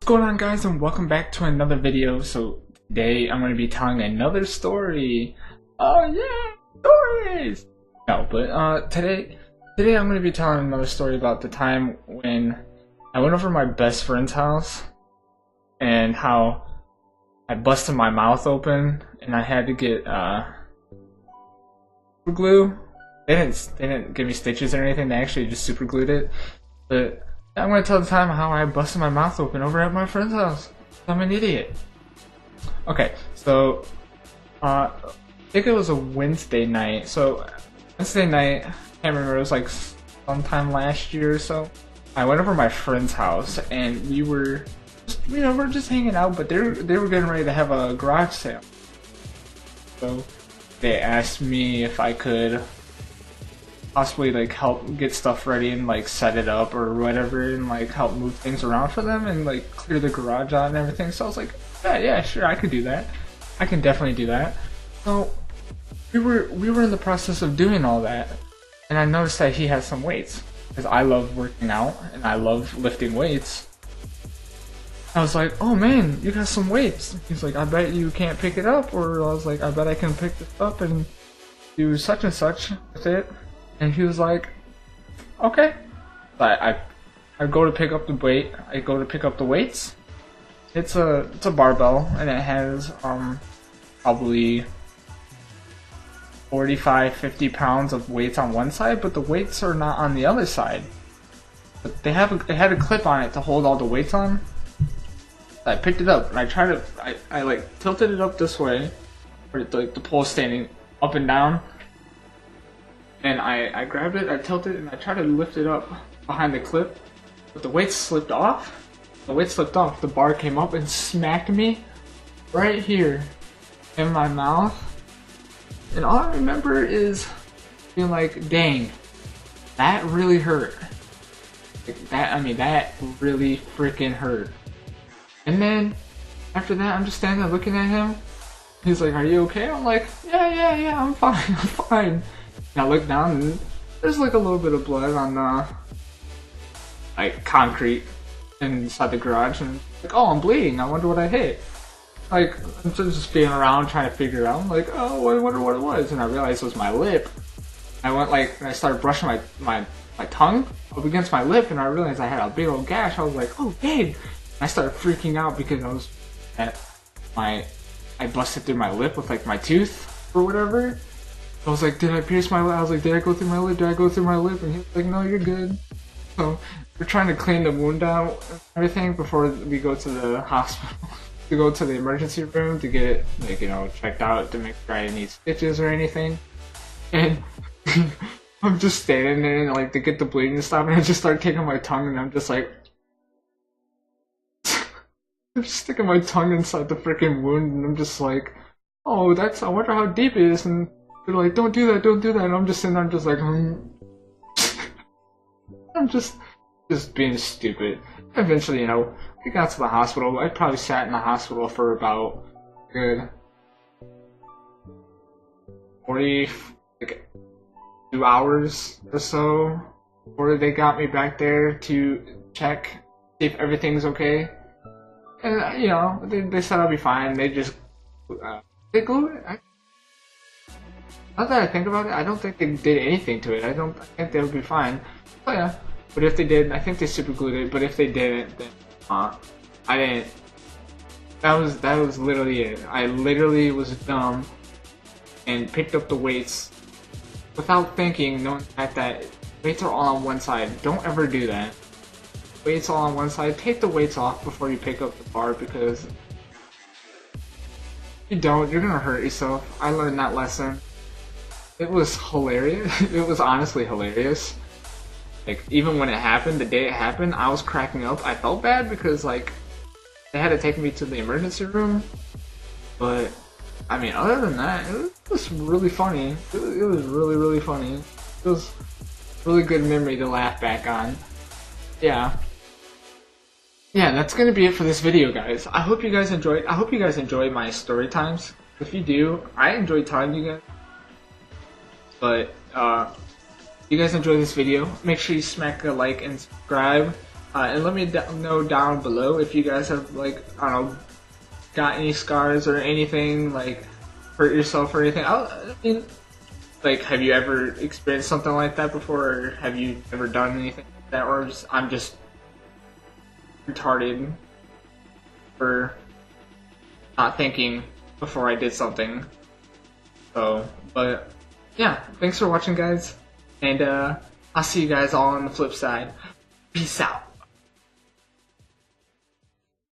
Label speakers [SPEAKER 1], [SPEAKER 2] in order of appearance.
[SPEAKER 1] Going on, guys, and welcome back to another video. So today I'm going to be telling another story. Oh yeah, stories! No, but today I'm going to be telling another story about the time when I went over to my best friend's house and how I busted my mouth open and I had to get super glue. They didn't give me stitches or anything. They actually just super glued it. But I'm going to tell the time how I busted my mouth open over at my friend's house. I'm an idiot. Okay, so I think it was a Wednesday night. So Wednesday night, I can't remember, it was like sometime last year or so. I went over to my friend's house and we were just, we're just hanging out, but they were getting ready to have a garage sale. So they asked me if I could possibly like help get stuff ready and like set it up or whatever and like help move things around for them and like clear the garage out and everything. So I was like, yeah, sure, I could do that. I can definitely do that. So we were in the process of doing all that, and I noticed that he has some weights because I love working out and I love lifting weights. I was like, oh man, you got some weights. He's like, I bet you can't pick it up. Or I was like, I bet I can pick this up and do such and such with it. And he was like, okay. But I go to pick up the weight. I go to pick up the weights. It's a barbell, and it has probably 45-50 pounds of weights on one side, but the weights are not on the other side. But they had a clip on it to hold all the weights on. So I picked it up and I tried to I like tilted it up this way, where the pole standing up and down. And I grabbed it, I tilted it, and I tried to lift it up behind the clip, but the weight slipped off. The weight slipped off, the bar came up and smacked me right here in my mouth. And all I remember is being like, dang, that really hurt. Like that really freaking hurt. And then after that, I'm just standing there looking at him. He's like, are you okay? I'm like, yeah, I'm fine, I'm fine. And I look down and there's like a little bit of blood on the like concrete inside the garage, and like, oh, I'm bleeding. I wonder what I hit. Like, I'm just feeling around trying to figure it out. I'm like, oh, I wonder what it was, and I realized it was my lip. I went like, and I started brushing my tongue up against my lip, and I realized I had a big old gash. I was like, oh dang! I started freaking out because I busted through my lip with like my tooth or whatever. I was like, did I pierce my lip? I was like, did I go through my lip? Did I go through my lip? And he was like, no, you're good. So we're trying to clean the wound out and everything before we go to the hospital, to go to the emergency room to get it, like, checked out to make sure I need stitches or anything. And I'm just standing there and like to get the bleeding to stop, and I just start taking my tongue, and I'm just like, I'm just sticking my tongue inside the freaking wound, and I'm just like, oh, I wonder how deep it is. And they're like, don't do that, and I'm just sitting there, I'm just like, I'm just being stupid. Eventually, we got to the hospital. I probably sat in the hospital for about a good 2 hours or so before they got me back there to check, see if everything's okay. And, they said I'll be fine. They just, they glued it. Now that I think about it, I don't think they did anything to it. I think they'll be fine. But yeah. But if they did, I think they super glued it. But if they didn't, then I didn't. That was literally it. I literally was dumb and picked up the weights without thinking, knowing that weights are all on one side. Don't ever do that. Weights all on one side. Take the weights off before you pick up the bar, because if you don't, you're gonna hurt yourself. I learned that lesson. It was hilarious. It was honestly hilarious. Like, even when it happened, the day it happened, I was cracking up. I felt bad because, like, they had to take me to the emergency room. But, I mean, other than that, it was really funny. It was really, really funny. It was a really good memory to laugh back on. Yeah, that's gonna be it for this video, guys. I hope you guys enjoyed. I hope you guys enjoy my story times. If you do, I enjoy telling you guys. But, if you guys enjoyed this video, make sure you smack a like and subscribe. And let me know down below if you guys have, like, I don't know, got any scars or anything, like hurt yourself or anything. I mean, like, have you ever experienced something like that before, or have you ever done anything like that, or I'm just retarded for not thinking before I did something. So, but yeah, thanks for watching, guys, and I'll see you guys all on the flip side. Peace out.